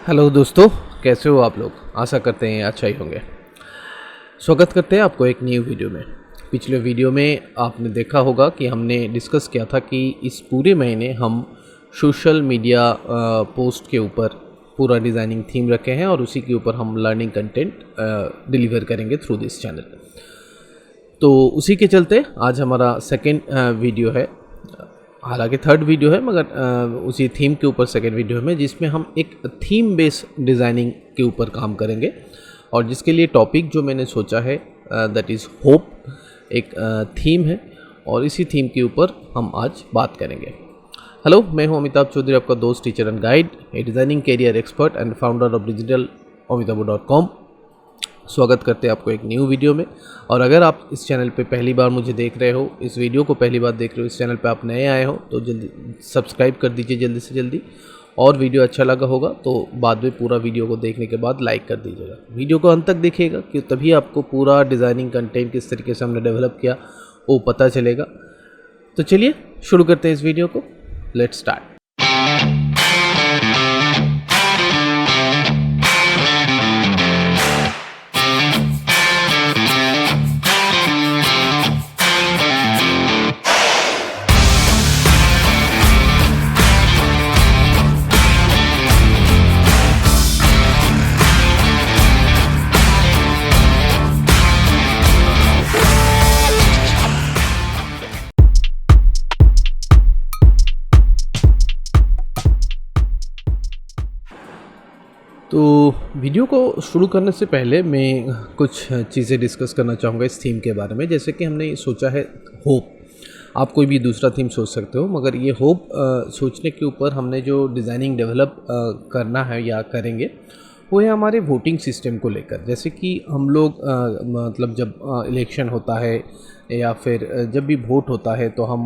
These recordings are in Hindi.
हेलो दोस्तों, कैसे हो आप लोग। आशा करते हैं अच्छा ही होंगे। स्वागत करते हैं आपको एक न्यू वीडियो में। पिछले वीडियो में आपने देखा होगा कि हमने डिस्कस किया था कि इस पूरे महीने हम सोशल मीडिया पोस्ट के ऊपर पूरा डिज़ाइनिंग थीम रखे हैं और उसी के ऊपर हम लर्निंग कंटेंट डिलीवर करेंगे थ्रू दिस चैनल। तो उसी के चलते आज हमारा सेकेंड वीडियो है, हालांकि थर्ड वीडियो है मगर उसी थीम के ऊपर सेकेंड वीडियो में, जिसमें हम एक थीम बेस्ड डिज़ाइनिंग के ऊपर काम करेंगे और जिसके लिए टॉपिक जो मैंने सोचा है दैट इज़ होप। एक थीम है और इसी थीम के ऊपर हम आज बात करेंगे। हेलो, मैं हूं अमिताभ चौधरी, आपका दोस्त, teacher and guide, a designing career expert and founder of digital Amitabh dot com. स्वागत करते हैं आपको एक न्यू वीडियो में। और अगर आप इस चैनल पे पहली बार मुझे देख रहे हो, इस वीडियो को पहली बार देख रहे हो, इस चैनल पे आप नए आए हो तो जल्दी सब्सक्राइब कर दीजिए जल्दी से जल्दी। और वीडियो अच्छा लगा होगा तो बाद में पूरा वीडियो को देखने के बाद लाइक कर दीजिएगा। वीडियो को अंत तक देखिएगा कि तभी आपको पूरा डिज़ाइनिंग कंटेंट किस तरीके से हमने डेवलप किया वो पता चलेगा। तो चलिए शुरू करते हैं इस वीडियो को। Let's start. तो वीडियो को शुरू करने से पहले मैं कुछ चीज़ें डिस्कस करना चाहूँगा इस थीम के बारे में। जैसे कि हमने सोचा है होप। आप कोई भी दूसरा थीम सोच सकते हो, मगर ये होप सोचने के ऊपर हमने जो डिज़ाइनिंग डेवलप करना है या करेंगे वो है हमारे वोटिंग सिस्टम को लेकर। जैसे कि हम लोग मतलब जब इलेक्शन होता है या फिर जब भी वोट होता है तो हम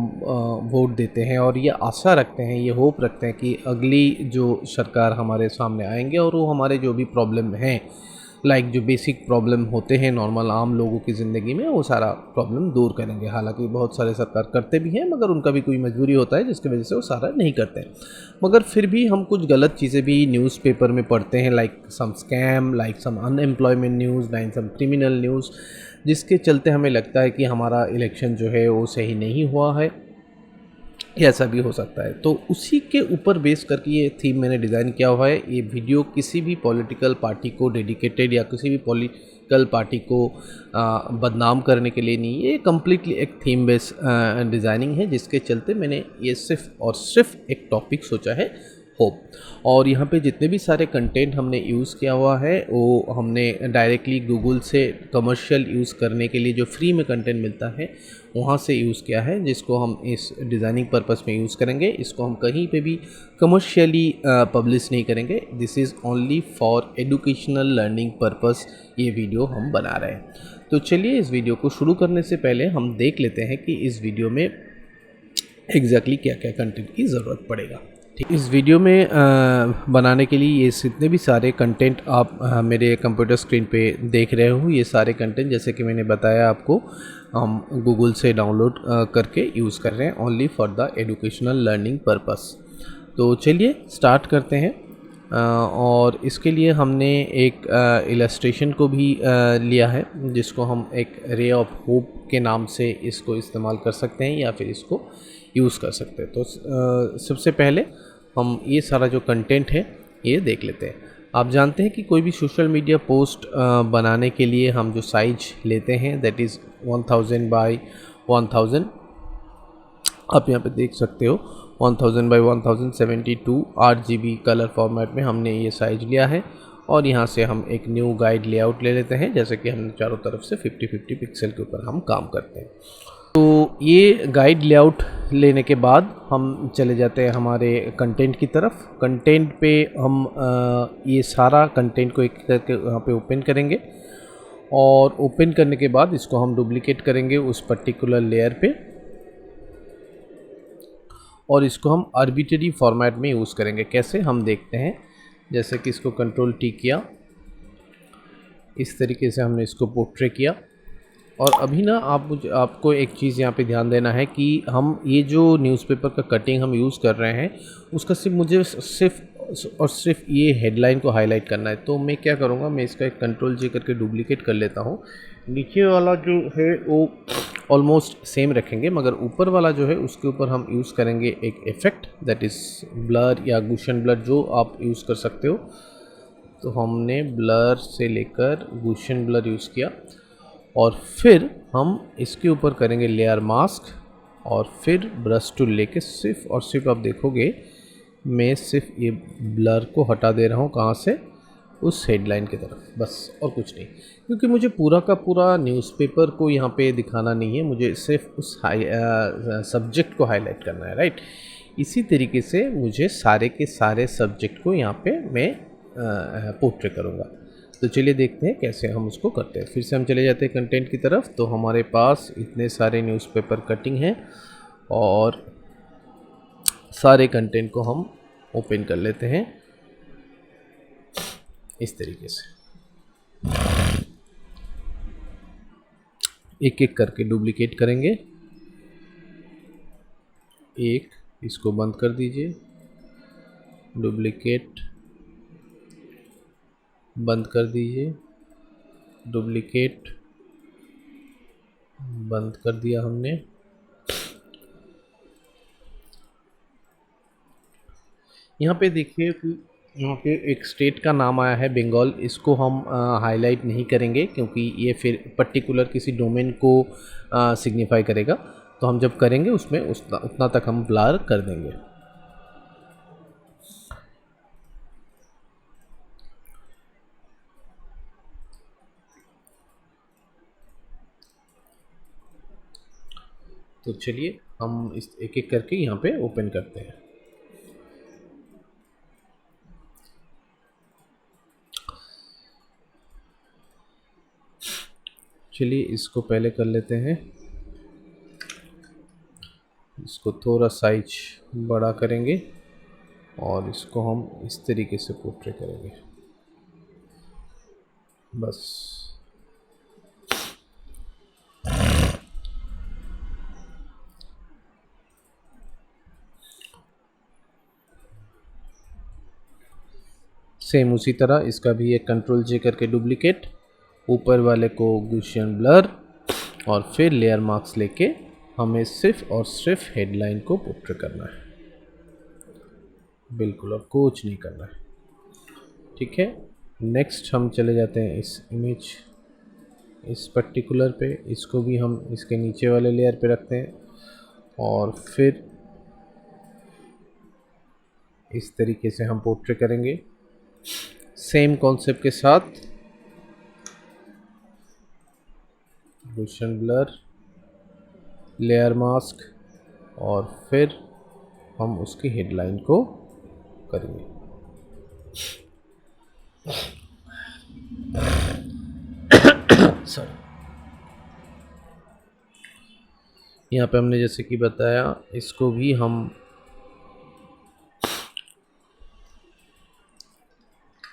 वोट देते हैं और ये आशा रखते हैं, ये होप रखते हैं कि अगली जो सरकार हमारे सामने आएंगे और वो हमारे जो भी प्रॉब्लम हैं, लाइक जो बेसिक प्रॉब्लम होते हैं नॉर्मल आम लोगों की ज़िंदगी में, वो सारा प्रॉब्लम दूर करेंगे। हालांकि बहुत सारे सरकार करते भी हैं मगर उनका भी कोई मजबूरी होता है जिसकी वजह से वो सारा नहीं करते हैं। मगर फिर भी हम कुछ गलत चीज़ें भी न्यूज़पेपर में पढ़ते हैं, like some scam, like some unemployment news, like some criminal news, जिसके चलते हमें लगता है कि हमारा इलेक्शन जो है वो सही नहीं हुआ है। ऐसा भी हो सकता है। तो उसी के ऊपर बेस करके ये थीम मैंने डिज़ाइन किया हुआ है। ये वीडियो किसी भी पॉलिटिकल पार्टी को डेडिकेटेड या किसी भी पॉलिटिकल पार्टी को बदनाम करने के लिए नहीं, ये कम्प्लीटली एक थीम बेस डिज़ाइनिंग है, जिसके चलते मैंने ये सिर्फ और सिर्फ एक टॉपिक सोचा है, होप। और यहाँ पे जितने भी सारे कंटेंट हमने यूज़ किया हुआ है वो हमने डायरेक्टली गूगल से कमर्शियल यूज़ करने के लिए जो फ्री में कंटेंट मिलता है वहाँ से यूज़ किया है, जिसको हम इस डिज़ाइनिंग पर्पस में यूज़ करेंगे। इसको हम कहीं पे भी कमर्शियली पब्लिश नहीं करेंगे। This is only for educational learning purpose ये वीडियो हम बना रहे हैं। तो चलिए इस वीडियो को शुरू करने से पहले हम देख लेते हैं कि इस वीडियो में एग्जैक्टली क्या क्या कंटेंट की ज़रूरत पड़ेगा। इस वीडियो में बनाने के लिए ये जितने भी सारे कंटेंट आप मेरे कंप्यूटर स्क्रीन पे देख रहे हो, ये सारे कंटेंट जैसे कि मैंने बताया आपको, हम गूगल से डाउनलोड करके यूज़ कर रहे हैं only for the educational learning purpose. तो चलिए स्टार्ट करते हैं। और इसके लिए हमने एक इलस्ट्रेशन को भी लिया है, जिसको हम एक रे ऑफ होप के नाम से इसको इस्तेमाल कर सकते हैं या फिर इसको यूज़ कर सकते हैं। तो सबसे पहले हम ये सारा जो कंटेंट है ये देख लेते हैं। आप जानते हैं कि कोई भी सोशल मीडिया पोस्ट बनाने के लिए हम जो साइज लेते हैं दैट इज़ 1000 बाई 1000। आप यहाँ पे देख सकते हो 1000 बाई 1072 8GB कलर फॉर्मेट में हमने ये साइज लिया है। और यहाँ से हम एक न्यू गाइड लेआउट ले लेते हैं, जैसे कि हमने चारों तरफ से 50-50 पिक्सल के ऊपर हम काम करते हैं। तो ये गाइड लेआउट लेने के बाद हम चले जाते हैं हमारे कंटेंट की तरफ। कंटेंट पे हम ये सारा कंटेंट को एक करके यहाँ पे ओपन करेंगे और ओपन करने के बाद इसको हम डुप्लिकेट करेंगे उस पर्टिकुलर लेयर पे और इसको हम आर्बिट्रेरी फॉर्मेट में यूज़ करेंगे। कैसे हम देखते हैं, जैसे कि इसको Ctrl+T किया, इस तरीके से हमने इसको पोर्ट्रे किया। और अभी ना आपको एक चीज़ यहाँ पे ध्यान देना है कि हम ये जो न्यूज़पेपर का कटिंग हम यूज़ कर रहे हैं उसका सिर्फ और सिर्फ ये हेडलाइन को हाईलाइट करना है। तो मैं क्या करूँगा, मैं इसका एक कंट्रोल जे करके डुप्लीकेट कर लेता हूँ। नीचे वाला जो है वो ऑलमोस्ट सेम रखेंगे, मगर ऊपर वाला जो है उसके ऊपर हम यूज़ करेंगे एक इफ़ेक्ट, दैट इज़ ब्लर या गूशन ब्लर, जो आप यूज़ कर सकते हो। तो हमने ब्लर से लेकर गूशन ब्लर यूज़ किया, और फिर हम इसके ऊपर करेंगे लेयर मास्क, और फिर ब्रश टूल लेके सिर्फ और सिर्फ आप देखोगे मैं सिर्फ ये ब्लर को हटा दे रहा हूँ, कहाँ से, उस हेडलाइन की तरफ, बस और कुछ नहीं। क्योंकि मुझे पूरा का पूरा न्यूज़पेपर को यहाँ पे दिखाना नहीं है, मुझे सिर्फ उस सब्जेक्ट को हाईलाइट करना है, राइट। इसी तरीके से मुझे सारे के सारे सब्जेक्ट को यहाँ पे मैं पोर्ट्रे करूँगा। तो चलिए देखते हैं कैसे हम उसको करते हैं। फिर से हम चले जाते हैं कंटेंट की तरफ। तो हमारे पास इतने सारे न्यूज़पेपर कटिंग हैं, और सारे कंटेंट को हम ओपन कर लेते हैं इस तरीके से, एक एक करके डुप्लीकेट करेंगे। एक, इसको बंद कर दीजिए, डुप्लीकेट, बंद कर दीजिए, डुप्लीकेट, बंद कर दिया हमने। यहाँ पे देखिए कि यहाँ पे एक स्टेट का नाम आया है बंगाल, इसको हम हाईलाइट नहीं करेंगे क्योंकि ये फिर पर्टिकुलर किसी डोमेन को सिग्निफाई करेगा। तो हम जब करेंगे उसमें उतना तक हम ब्लर कर देंगे। तो चलिए हम इस एक एक करके यहाँ पे ओपन करते हैं। चलिए इसको पहले कर लेते हैं, इसको थोड़ा साइज बड़ा करेंगे और इसको हम इस तरीके से पोर्ट्रे करेंगे, बस। सेम उसी तरह इसका भी एक कंट्रोल जे करके डुप्लीकेट, ऊपर वाले को गॉसियन ब्लर, और फिर लेयर मार्क्स लेके हमें सिर्फ और सिर्फ हेडलाइन को पोर्ट्रे करना है, बिल्कुल, और कुछ नहीं करना है, ठीक है। नेक्स्ट हम चले जाते हैं इस इमेज, इस पर्टिकुलर पे, इसको भी हम इसके नीचे वाले लेयर पे रखते हैं, और फिर इस तरीके से हम पोर्ट्रे करेंगे सेम कॉन्सेप्ट के साथ, गॉसियन ब्लर, लेयर मास्क, और फिर हम उसकी हेडलाइन को करेंगे। सॉरी, यहाँ पे हमने जैसे कि बताया, इसको भी हम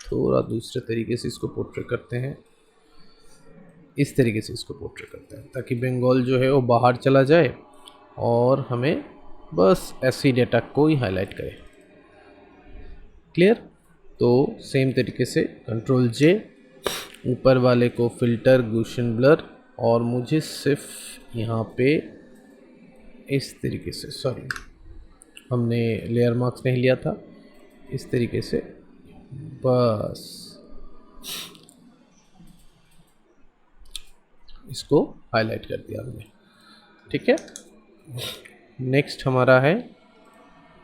थोड़ा दूसरे तरीके से इसको पोर्ट्रे करते हैं, इस तरीके से इसको पोर्ट्रे करते हैं ताकि बंगाल जो है वो बाहर चला जाए और हमें बस ऐसी डेटा को ही हाईलाइट करे। क्लियर? तो सेम तरीके से कंट्रोल जे, ऊपर वाले को फिल्टर, गॉसियन ब्लर, और मुझे सिर्फ यहाँ पे इस तरीके से, सॉरी हमने लेयर मार्क्स नहीं लिया था, इस तरीके से बस इसको हाईलाइट कर दिया हमने, ठीक है। नेक्स्ट हमारा है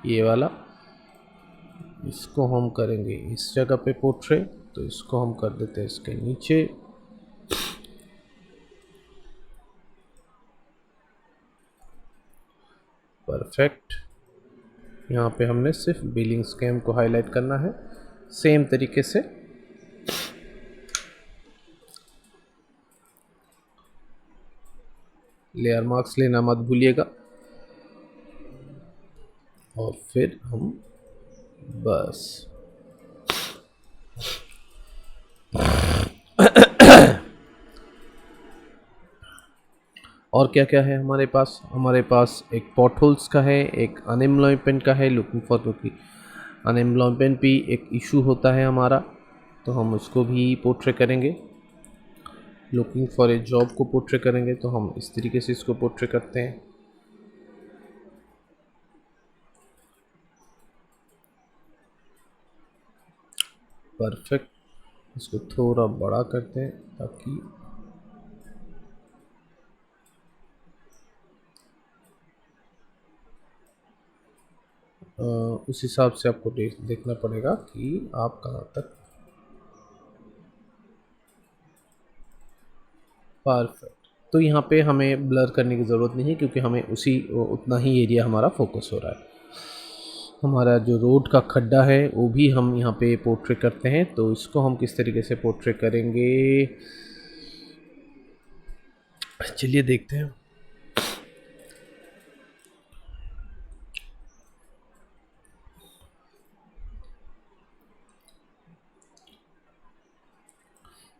ये वाला, इसको हम करेंगे इस जगह पे पोर्ट्रे, तो इसको हम कर देते हैं इसके नीचे, परफेक्ट। यहाँ पे हमने सिर्फ बिलिंग स्कैम को हाईलाइट करना है सेम तरीके से, लेयर मार्क्स लेना मत भूलिएगा, और फिर हम बस और क्या क्या है हमारे पास एक पॉट होल्स का है, एक अनएम्प्लॉयमेंट का है, लुकिंग फॉर अनएम्प्लॉयमेंट भी एक इशू होता है हमारा, तो हम उसको भी पोर्ट्रे करेंगे। लुकिंग फॉर ए जॉब को पोर्ट्रे करेंगे तो हम इस तरीके से इसको पोर्ट्रे करते हैं। परफेक्ट। इसको थोड़ा बड़ा करते हैं ताकि उस हिसाब से आपको देखना पड़ेगा कि आप कहाँ तक। परफेक्ट। तो यहाँ पे हमें ब्लर करने की ज़रूरत नहीं है क्योंकि हमें उतना ही एरिया हमारा फोकस हो रहा है। हमारा जो रोड का खड्डा है वो भी हम यहाँ पे पोर्ट्रे करते हैं, तो इसको हम किस तरीके से पोर्ट्रे करेंगे चलिए देखते हैं।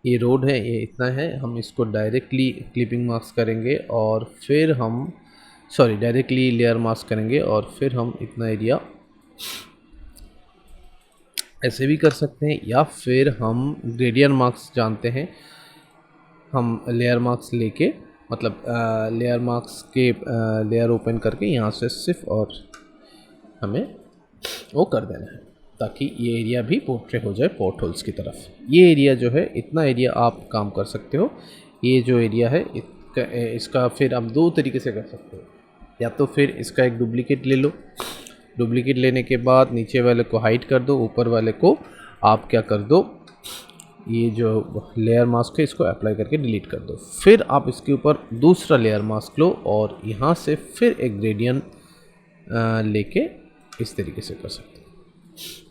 ये रोड है, ये इतना है, हम इसको डायरेक्टली क्लिपिंग मास्क करेंगे और फिर हम डायरेक्टली लेयर मास्क करेंगे और फिर हम इतना एरिया ऐसे भी कर सकते हैं, या फिर हम ग्रेडियंट मार्क्स जानते हैं, हम लेयर मार्क्स लेके मतलब लेयर मार्क्स के लेयर ओपन करके यहाँ से सिर्फ और हमें वो कर देना है ताकि ये एरिया भी पोर्ट्रे हो जाए पोर्ट होल्स की तरफ। ये एरिया जो है, इतना एरिया आप काम कर सकते हो। ये जो एरिया है इसका फिर आप दो तरीके से कर सकते हो, या तो फिर इसका एक डुप्लीकेट ले लो, डुप्लीकेट लेने के बाद नीचे वाले को हाइड कर दो, ऊपर वाले को आप क्या कर दो, ये जो लेयर मास्क है इसको अप्लाई करके डिलीट कर दो। फिर आप इसके ऊपर दूसरा लेयर मास्क लो और यहाँ से फिर एक ग्रेडियंट लेके इस तरीके से कर सकते हो।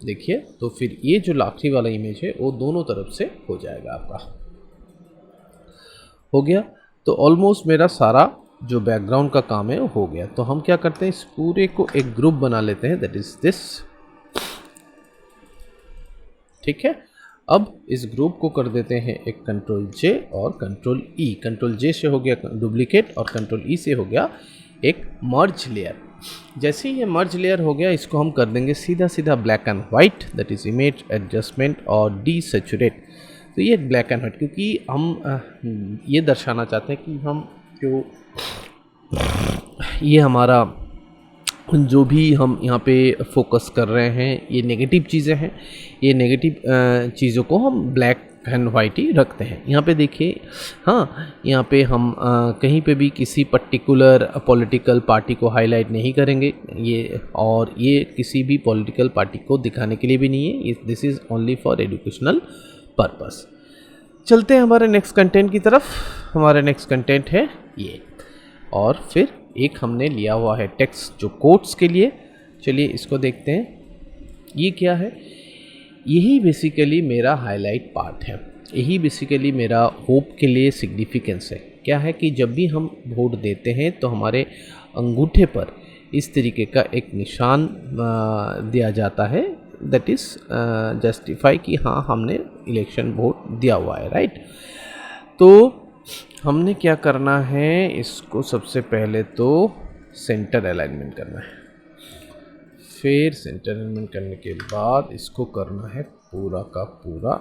देखिए, तो फिर ये जो आखिरी वाला इमेज है वो दोनों तरफ से हो जाएगा आपका। हो गया। तो ऑलमोस्ट मेरा सारा जो बैकग्राउंड का काम है वो हो गया। तो हम क्या करते हैं, इस पूरे को एक ग्रुप बना लेते हैं, दैट इज दिस। ठीक है, अब इस ग्रुप को कर देते हैं एक कंट्रोल जे और कंट्रोल ई। कंट्रोल जे से हो गया डुप्लीकेट और कंट्रोल ई से हो गया एक मर्ज लेयर। जैसे ही ये मर्ज लेयर हो गया, इसको हम कर देंगे सीधा सीधा black and white, that is image adjustment और डीसैचुरेट। तो ये ब्लैक एंड वाइट, क्योंकि हम ये दर्शाना चाहते हैं कि हम जो ये हमारा जो भी हम यहाँ पे फोकस कर रहे हैं ये नेगेटिव चीज़ें हैं, ये नेगेटिव चीज़ों को हम ब्लैक एंड वाइट ही रखते हैं। यहाँ पे देखिए, हाँ, यहाँ पे हम कहीं पे भी किसी पर्टिकुलर पॉलिटिकल पार्टी को हाईलाइट नहीं करेंगे, ये और ये किसी भी पॉलिटिकल पार्टी को दिखाने के लिए भी नहीं है, this is only for educational purpose. चलते हैं हमारे नेक्स्ट कंटेंट की तरफ। हमारा नेक्स्ट कंटेंट है ये, और फिर एक हमने लिया हुआ है टेक्स्ट जो कोट्स के लिए। चलिए इसको देखते हैं। ये क्या है, यही बेसिकली मेरा हाईलाइट पार्ट है, यही बेसिकली मेरा होप के लिए सिग्निफिकेंस है। क्या है कि जब भी हम वोट देते हैं तो हमारे अंगूठे पर इस तरीके का एक निशान दिया जाता है, दैट इज़ जस्टिफाई कि हाँ हमने इलेक्शन वोट दिया हुआ है, राइट। तो हमने क्या करना है, इसको सबसे पहले तो सेंटर अलाइनमेंट करना है। फिर सेंटर अलाइनमेंट करने के बाद इसको करना है पूरा का पूरा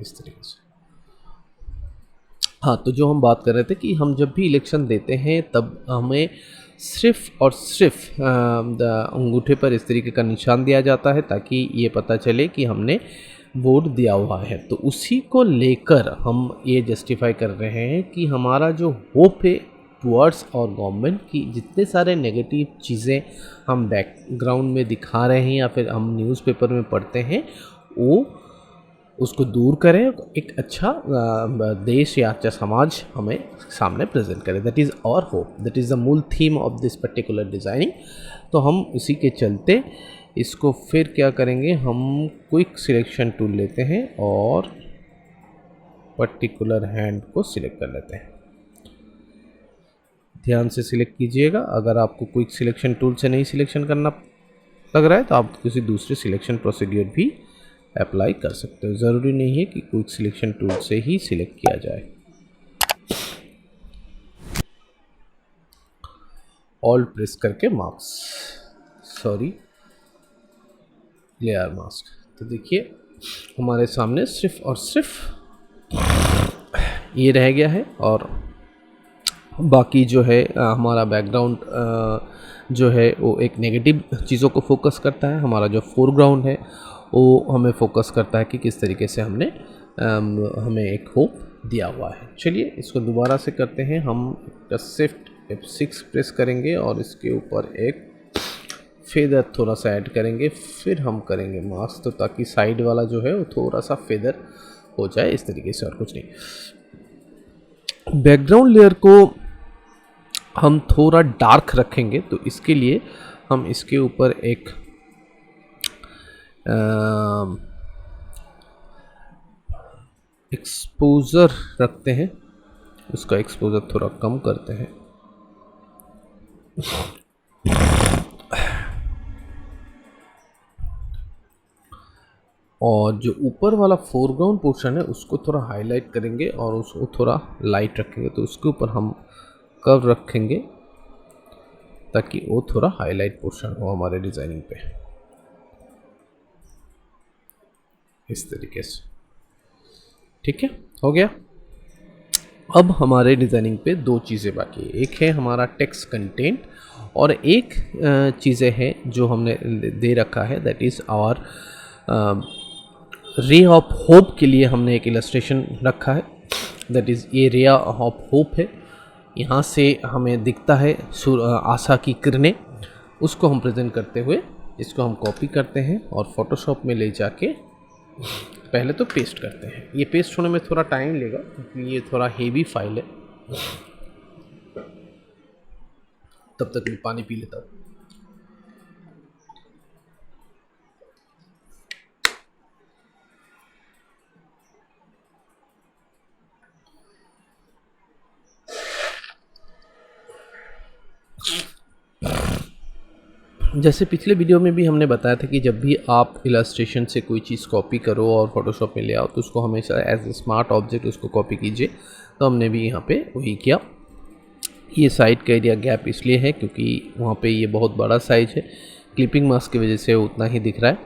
इस तरीके से। हाँ, तो जो हम बात कर रहे थे कि हम जब भी इलेक्शन देते हैं तब हमें सिर्फ और सिर्फ अंगूठे पर इस तरीके का निशान दिया जाता है ताकि ये पता चले कि हमने वोट दिया हुआ है। तो उसी को लेकर हम ये जस्टिफाई कर रहे हैं कि हमारा जो होप है टुवर्ड्स और गवर्नमेंट की जितने सारे नेगेटिव चीज़ें हम बैकग्राउंड में दिखा रहे हैं या फिर हम न्यूज़पेपर में पढ़ते हैं, वो उसको दूर करें, एक अच्छा देश या अच्छा समाज हमें सामने प्रेजेंट करें। That is our hope, that is the मूल theme of this particular designing. तो हम उसी के चलते इसको फिर क्या करेंगे, हम क्विक सिलेक्शन टूल लेते हैं और पर्टिकुलर हैंड को सिलेक्ट कर लेते हैं। ध्यान से सिलेक्ट कीजिएगा। अगर आपको क्विक सिलेक्शन टूल से नहीं सिलेक्शन करना लग रहा है तो आप किसी दूसरे सिलेक्शन प्रोसीड्यूर भी अप्लाई कर सकते हो, ज़रूरी नहीं है कि क्विक सिलेक्शन टूल से ही सिलेक्ट किया जाए। ऑल्ट प्रेस करके मार्क्स, सॉरी लेयर मास्क। तो देखिए हमारे सामने सिर्फ और सिर्फ ये रह गया है, और बाकी जो है हमारा बैकग्राउंड जो है वो एक नेगेटिव चीज़ों को फोकस करता है। हमारा जो फोरग्राउंड है वो हमें फोकस करता है कि किस तरीके से हमने हमें एक होप दिया हुआ है। चलिए इसको दोबारा से करते हैं। हम शिफ्ट F6 प्रेस करेंगे और इसके ऊपर एक फेदर थोड़ा सा ऐड करेंगे, फिर हम करेंगे मास्क, तो ताकि साइड वाला जो है वो थोड़ा सा फेदर हो जाए इस तरीके से, और कुछ नहीं। बैकग्राउंड लेयर को हम थोड़ा डार्क रखेंगे, तो इसके लिए हम इसके ऊपर एक एक्सपोज़र रखते हैं। उसका एक्सपोज़र थोड़ा कम करते हैं, और जो ऊपर वाला फोरग्राउंड पोर्शन है उसको थोड़ा हाईलाइट करेंगे और उसको थोड़ा लाइट रखेंगे। तो उसके ऊपर हम कर्व रखेंगे ताकि वो थोड़ा हाईलाइट पोर्शन हो हमारे डिज़ाइनिंग पे, इस तरीके से। ठीक है, हो गया। अब हमारे डिज़ाइनिंग पे दो चीज़ें बाकी है। एक है हमारा टेक्स्ट कंटेंट, और एक चीज़ें हैं जो हमने दे रखा है, that is our ray of hope के लिए हमने एक इलस्ट्रेशन रखा है। दैट इज़ ये रे ऑफ होप है। यहाँ से हमें दिखता है आशा की किरणें, उसको हम प्रेजेंट करते हुए इसको हम कॉपी करते हैं और फोटोशॉप में ले जाके पहले तो पेस्ट करते हैं। ये पेस्ट होने में थोड़ा टाइम लेगा क्योंकि ये थोड़ा हेवी फाइल है। तब तक मैं पानी पी लेता हूँ। जैसे पिछले वीडियो में भी हमने बताया था कि जब भी आप इलस्ट्रेशन से कोई चीज़ कॉपी करो और फोटोशॉप में ले आओ तो उसको हमेशा एज ए स्मार्ट ऑब्जेक्ट उसको कॉपी कीजिए। तो हमने भी यहाँ पे वही किया। ये साइड का एरिया गैप इसलिए है क्योंकि वहाँ पे ये बहुत बड़ा साइज है, क्लिपिंग मास्क की वजह से उतना ही दिख रहा है,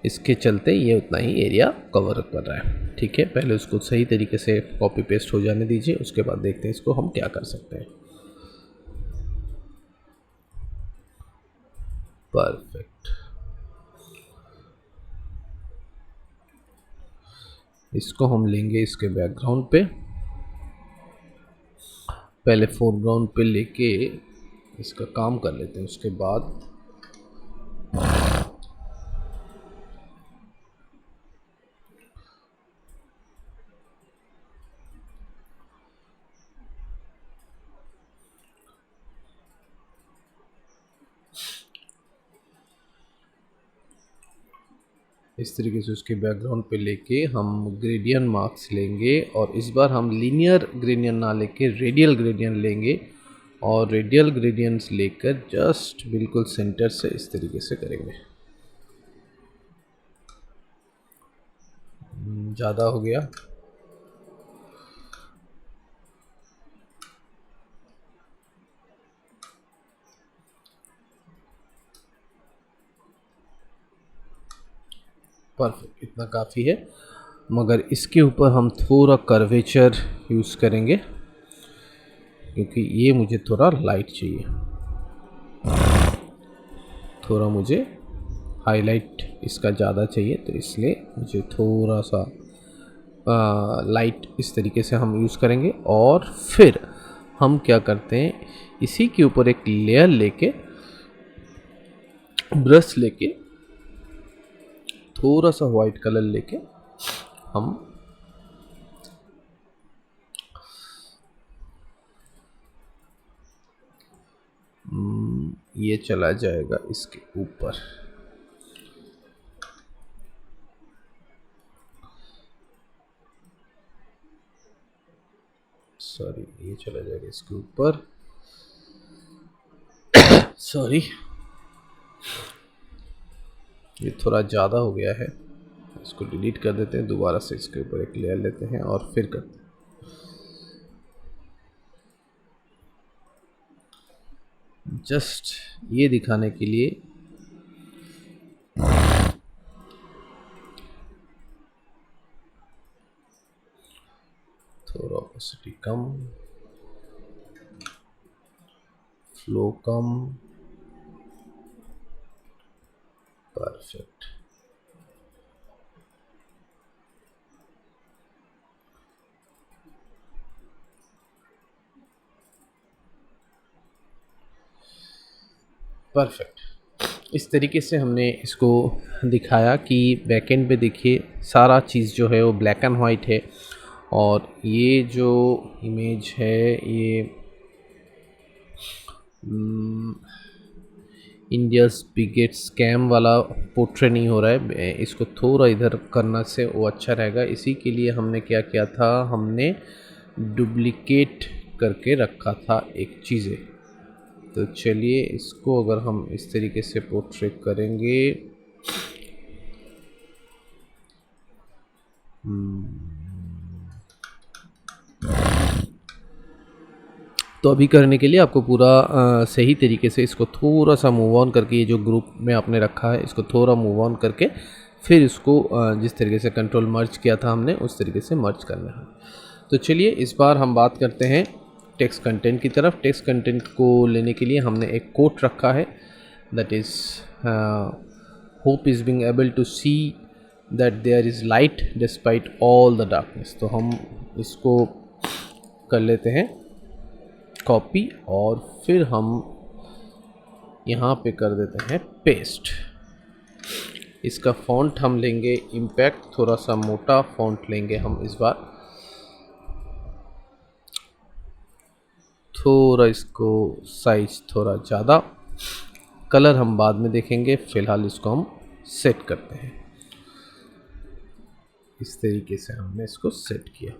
इसके चलते ये उतना ही एरिया कवर कर रहा है। ठीक है, पहले उसको सही तरीके से कॉपी पेस्ट हो जाने दीजिए, उसके बाद देखते हैं इसको हम क्या कर सकते हैं। परफेक्ट। इसको हम लेंगे इसके बैकग्राउंड पे, पहले फोरग्राउंड पे लेके इसका काम कर लेते हैं, उसके बाद इस तरीके से उसके बैकग्राउंड पे लेके हम ग्रेडियंट मार्क्स लेंगे, और इस बार हम लीनियर ग्रेडियंट ना लेके रेडियल ग्रेडियंट लेंगे, और रेडियल ग्रेडियंट्स लेकर जस्ट बिल्कुल सेंटर से इस तरीके से करेंगे। ज़्यादा हो गया। परफेक्ट, इतना काफ़ी है। मगर इसके ऊपर हम थोड़ा कर्वेचर यूज़ करेंगे क्योंकि ये मुझे थोड़ा लाइट चाहिए, थोड़ा मुझे हाईलाइट इसका ज़्यादा चाहिए, तो इसलिए मुझे थोड़ा सा लाइट इस तरीके से हम यूज़ करेंगे। और फिर हम क्या करते हैं, इसी के ऊपर एक लेयर लेके ब्रश लेके थोड़ा सा वाइट कलर लेके हम ये चला जाएगा इसके ऊपर। सॉरी, ये चला जाएगा इसके ऊपर। सॉरी, ये थोड़ा ज़्यादा हो गया है, इसको डिलीट कर देते हैं। दोबारा से इसके ऊपर एक लेयर लेते हैं और फिर करते हैं। जस्ट ये दिखाने के लिए थोड़ा ओपेसिटी कम, फ्लो कम, परफेक्ट। परफेक्ट। इस तरीके से हमने इसको दिखाया कि बैकएंड पे देखिए सारा चीज़ जो है वो ब्लैक एंड वाइट है, और ये जो इमेज है ये इंडियाज़ बिगेस्ट स्कैम वाला पोर्ट्रे नहीं हो रहा है, इसको थोड़ा इधर करना से वो अच्छा रहेगा। इसी के लिए हमने क्या किया था, हमने डुप्लिकेट करके रखा था एक चीज़ें। तो चलिए इसको अगर हम इस तरीके से पोर्ट्रे करेंगे, तो अभी करने के लिए आपको पूरा सही तरीके से इसको थोड़ा सा मूव ऑन करके, ये जो ग्रुप में आपने रखा है इसको थोड़ा मूव ऑन करके फिर इसको जिस तरीके से कंट्रोल मर्ज किया था हमने उस तरीके से मर्ज करना है। तो चलिए इस बार हम बात करते हैं टेक्स्ट कंटेंट की तरफ। टेक्स्ट कंटेंट को लेने के लिए हमने एक कोट रखा है, that is hope is being able to see that there is light despite all the darkness. तो हम इसको कर लेते हैं कॉपी, और फिर हम यहाँ पे कर देते हैं पेस्ट। इसका फ़ॉन्ट हम लेंगे इम्पैक्ट, थोड़ा सा मोटा फ़ॉन्ट लेंगे हम इस बार, थोड़ा इसको साइज थोड़ा ज़्यादा। कलर हम बाद में देखेंगे, फ़िलहाल इसको हम सेट करते हैं। इस तरीके से हमने इसको सेट किया।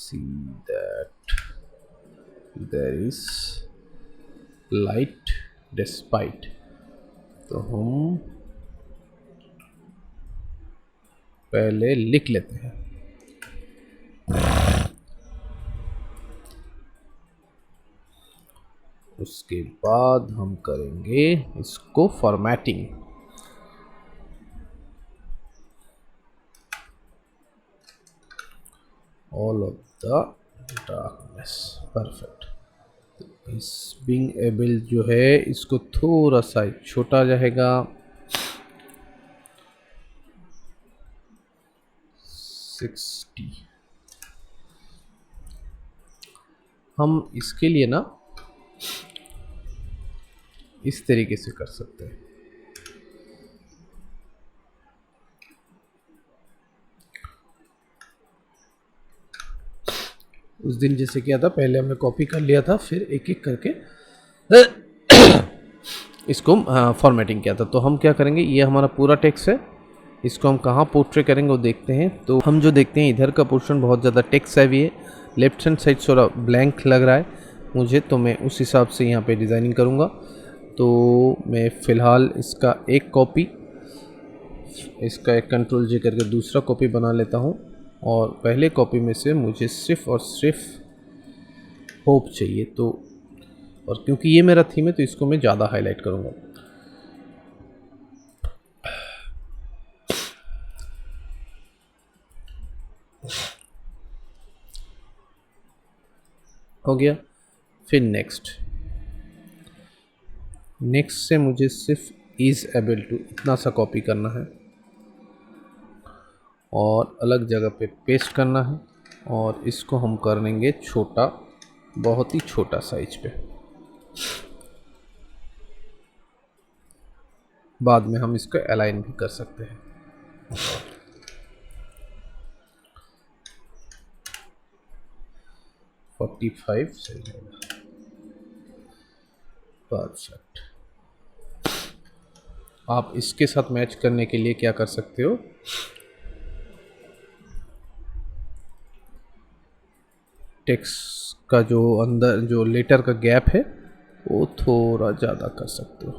See that there is light despite, तो हम पहले लिख लेते हैं। उसके बाद हम करेंगे इसको formatting. All of the darkness, perfect. इस बीइंग एबल जो है इसको थोड़ा सा छोटा रहेगा, 60। हम इसके लिए ना इस तरीके से कर सकते हैं। उस दिन जैसे किया था, पहले हमने कॉपी कर लिया था, फिर एक एक करके इसको फॉर्मेटिंग किया था। तो हम क्या करेंगे, ये हमारा पूरा टेक्स्ट है, इसको हम कहाँ पोर्ट्रे करेंगे वो देखते हैं। तो हम जो देखते हैं इधर का पोर्शन बहुत ज़्यादा टेक्स्ट हैवी है, लेफ्ट हैंड साइड थोड़ा ब्लैंक लग रहा है मुझे, तो मैं उस हिसाब से यहाँ पे डिज़ाइनिंग करूँगा। तो मैं फ़िलहाल इसका एक कॉपी, इसका एक कंट्रोल जे करके दूसरा कॉपी बना लेता हूँ, और पहले कॉपी में से मुझे सिर्फ और सिर्फ होप चाहिए। तो और क्योंकि ये मेरा थीम है तो इसको मैं ज़्यादा हाईलाइट करूँगा। हो गया। फिर नेक्स्ट से मुझे सिर्फ इज़ एबल टू इतना सा कॉपी करना है और अलग जगह पे पेस्ट करना है, और इसको हम कर लेंगे छोटा, बहुत ही छोटा साइज पे। बाद में हम इसको अलाइन भी कर सकते हैं। फोर्टी 45 सही रहेगा, परफेक्ट। आप इसके साथ मैच करने के लिए क्या कर सकते हो, टेक्स्ट का जो अंदर जो लेटर का गैप है वो थोड़ा ज़्यादा कर सकते हो।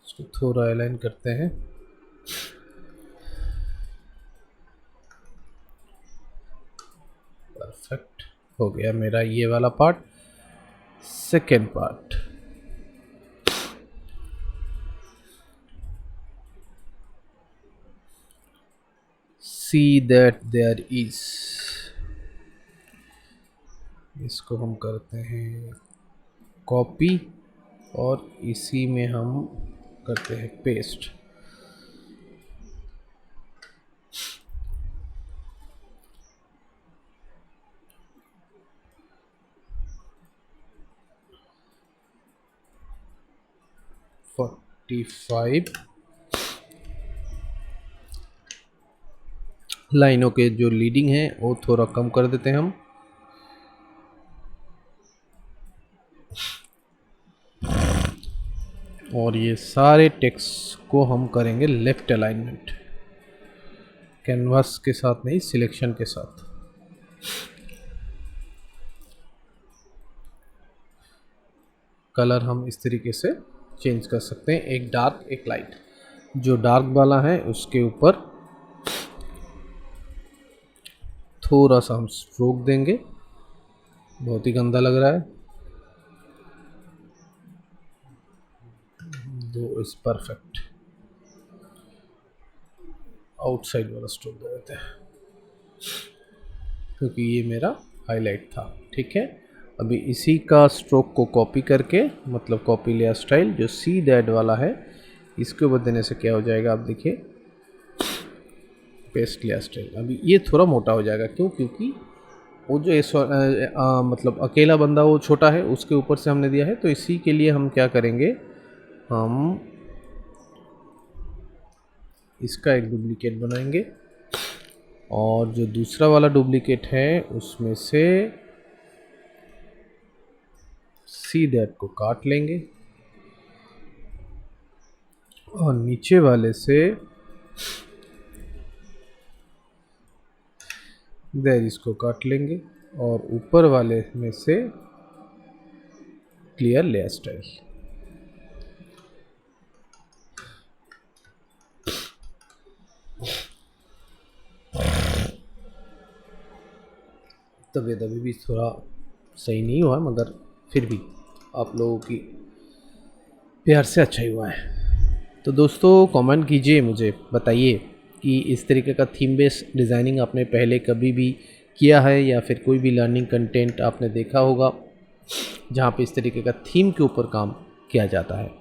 इसको थोड़ा अलाइन करते हैं। परफेक्ट। हो गया मेरा ये वाला part. Second part, see that there is, इसको हम करते हैं कॉपी और इसी में हम करते हैं पेस्ट। फोर्टी 45 लाइनों के जो लीडिंग है वो थोड़ा कम कर देते हैं हम। और ये सारे टेक्स्ट को हम करेंगे लेफ्ट अलाइनमेंट, कैनवास के साथ नहीं, सिलेक्शन के साथ। कलर हम इस तरीके से चेंज कर सकते हैं, एक डार्क एक लाइट। जो डार्क वाला है उसके ऊपर थोड़ा सा हम स्ट्रोक देंगे, बहुत ही गंदा लग रहा है। दो इज परफेक्ट, आउटसाइड वाला स्ट्रोक दे देते हैं क्योंकि ये मेरा हाईलाइट था। ठीक है, अभी इसी का स्ट्रोक को कॉपी करके, मतलब कॉपी लेयर स्टाइल जो सी दैट वाला है, इसके ऊपर देने से क्या हो जाएगा आप देखिए, पेस्ट लेयर स्टाइल। अभी ये थोड़ा मोटा हो जाएगा, क्यों? क्योंकि वो जो मतलब अकेला बंदा वो छोटा है, उसके ऊपर से हमने दिया है। तो इसी के लिए हम क्या करेंगे, हम इसका एक डुप्लीकेट बनाएंगे और जो दूसरा वाला डुप्लीकेट है उसमें से सी दैट को काट लेंगे और नीचे वाले से देयर इसको काट लेंगे और ऊपर वाले में से क्लियर लेयर स्टाइल। तबीयत अभी भी थोड़ा सही नहीं हुआ, मगर फिर भी आप लोगों की प्यार से अच्छा ही हुआ है। तो दोस्तों कमेंट कीजिए, मुझे बताइए कि इस तरीके का थीम बेस्ड डिज़ाइनिंग आपने पहले कभी भी किया है या फिर कोई भी लर्निंग कंटेंट आपने देखा होगा जहाँ पे इस तरीके का थीम के ऊपर काम किया जाता है।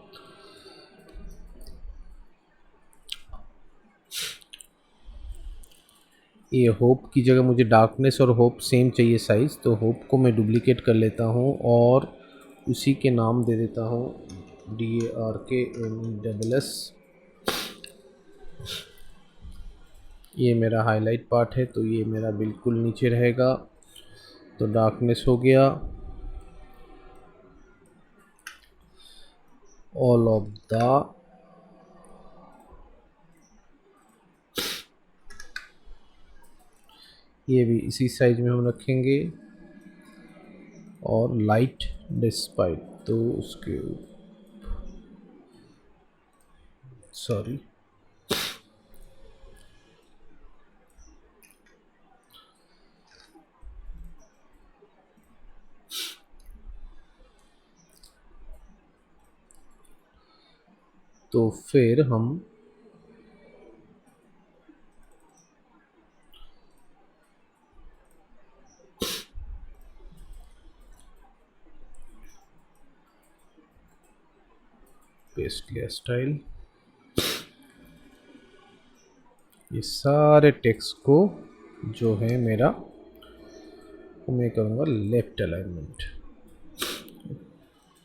ये होप की जगह मुझे डार्कनेस और होप सेम चाहिए साइज़, तो होप को मैं डुप्लीकेट कर लेता हूँ और उसी के नाम दे देता हूँ DARKNESS। ये मेरा हाईलाइट पार्ट है, तो ये मेरा बिल्कुल नीचे रहेगा। तो डार्कनेस हो गया, ऑल ऑफ द, ये भी इसी साइज में हम रखेंगे और लाइट डिस्पाइट, तो उसके सॉरी तो फिर हम पेस्ट लेयर स्टाइल, ये सारे टेक्स्ट को जो है मेरा, मैं करूँगा लेफ्ट अलाइनमेंट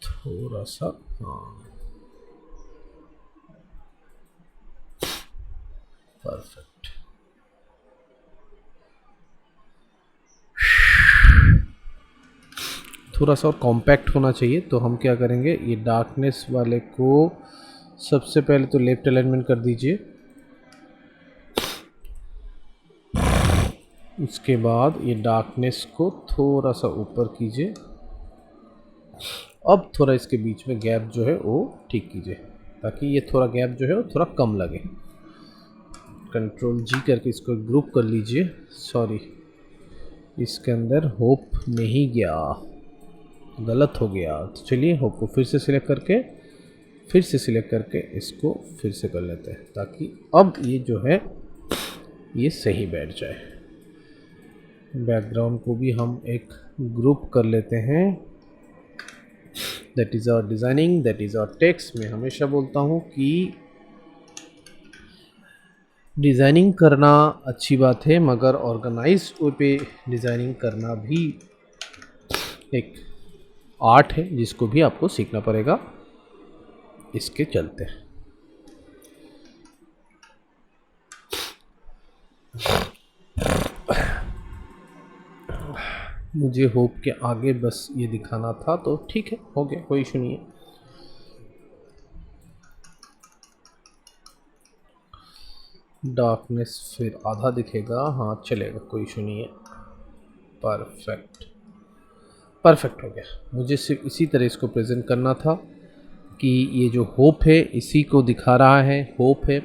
थोड़ा सा, हाँ परफेक्ट। थोड़ा सा और कॉम्पैक्ट होना चाहिए, तो हम क्या करेंगे, ये डार्कनेस वाले को सबसे पहले तो लेफ्ट अलाइनमेंट कर दीजिए, उसके बाद ये डार्कनेस को थोड़ा सा ऊपर कीजिए। अब थोड़ा इसके बीच में गैप जो है वो ठीक कीजिए, ताकि ये थोड़ा गैप जो है वो थोड़ा कम लगे। कंट्रोल जी करके इसको ग्रुप कर लीजिए, सॉरी इसके अंदर होप नहीं गया, गलत हो गया। तो चलिए होप को फिर से सिलेक्ट करके इसको फिर से कर लेते हैं, ताकि अब ये जो है ये सही बैठ जाए। बैकग्राउंड को भी हम एक ग्रुप कर लेते हैं। That is our designing, that is our text. मैं हमेशा बोलता हूँ कि डिज़ाइनिंग करना अच्छी बात है, मगर ऑर्गेनाइज्ड वे पे डिज़ाइनिंग करना भी एक आर्ट है, जिसको भी आपको सीखना पड़ेगा। इसके चलते मुझे होप के आगे बस ये दिखाना था, तो ठीक है, हो गया, कोई इशू नहीं है। डार्कनेस फिर आधा दिखेगा, हाँ चलेगा, कोई इशू नहीं है। परफेक्ट हो गया। मुझे सिर्फ इसी तरह इसको प्रेजेंट करना था कि ये जो होप है इसी को दिखा रहा है। होप है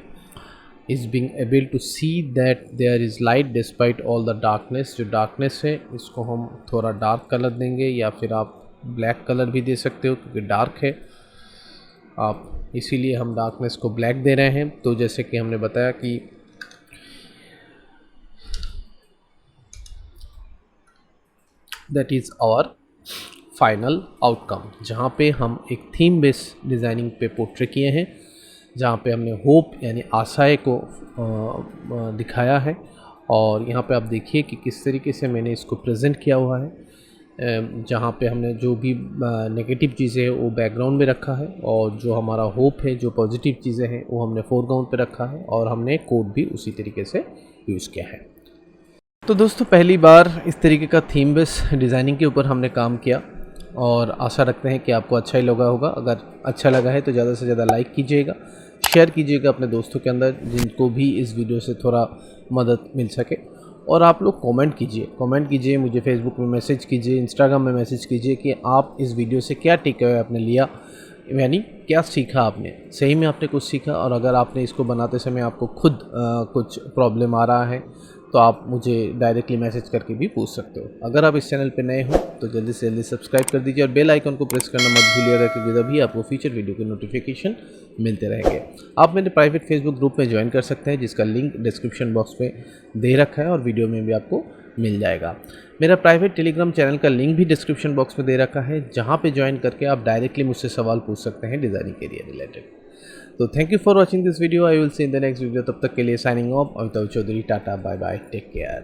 is being able to see that there is light despite all the darkness. जो डार्कनेस है इसको हम थोड़ा डार्क कलर देंगे, या फिर आप ब्लैक कलर भी दे सकते हो, क्योंकि डार्क है आप, इसीलिए हम डार्कनेस को ब्लैक दे रहे हैं। तो जैसे कि हमने बताया कि that is our final outcome, जहाँ पे हम एक थीम बेस डिज़ाइनिंग पे पोर्ट्रे किए हैं, जहाँ पे हमने होप यानी आशाएं को दिखाया है। और यहाँ पे आप देखिए कि किस तरीके से मैंने इसको प्रेजेंट किया हुआ है, जहाँ पे हमने जो भी नेगेटिव चीज़ें हैं वो बैकग्राउंड में रखा है, और जो हमारा होप है, जो पॉजिटिव चीज़ें हैं वो हमने फोरग्राउंड पे रखा है, और हमने कोड भी उसी तरीके से यूज़ किया है। तो दोस्तों पहली बार इस तरीके का थीम बेस डिज़ाइनिंग के ऊपर हमने काम किया, और आशा रखते हैं कि आपको अच्छा ही लगा होगा। अगर अच्छा लगा है तो ज़्यादा से ज़्यादा लाइक कीजिएगा, शेयर कीजिएगा अपने दोस्तों के अंदर जिनको भी इस वीडियो से थोड़ा मदद मिल सके। और आप लोग कमेंट कीजिए, मुझे फेसबुक में मैसेज कीजिए, इंस्टाग्राम में मैसेज कीजिए कि आप इस वीडियो से क्या टेक अवे आपने लिया, यानी क्या सीखा आपने, सही में आपने कुछ सीखा। और अगर आपने इसको बनाते समय आपको खुद कुछ प्रॉब्लम आ रहा है तो आप मुझे डायरेक्टली मैसेज करके भी पूछ सकते हो। अगर आप इस चैनल पे नए हो तो जल्दी से जल्दी सब्सक्राइब कर दीजिए, और बेल आइकन को प्रेस करना मत भूलिएगा, क्योंकि तभी आपको फ्यूचर वीडियो के नोटिफिकेशन मिलते रहेंगे। आप मेरे प्राइवेट फेसबुक ग्रुप में ज्वाइन कर सकते हैं, जिसका लिंक डिस्क्रिप्शन बॉक्स में दे रखा है, और वीडियो में भी आपको मिल जाएगा। मेरा प्राइवेट टेलीग्राम चैनल का लिंक भी डिस्क्रिप्शन बॉक्स में दे रखा है, जहाँ पे ज्वाइन करके आप डायरेक्टली मुझसे सवाल पूछ सकते हैं डिज़ाइनिंग एरिया रिलेटेड। तो thank you for watching this video, I will see in the next video. तब तक के लिए signing off, Amitabh Chaudhary, tata, bye bye, take care.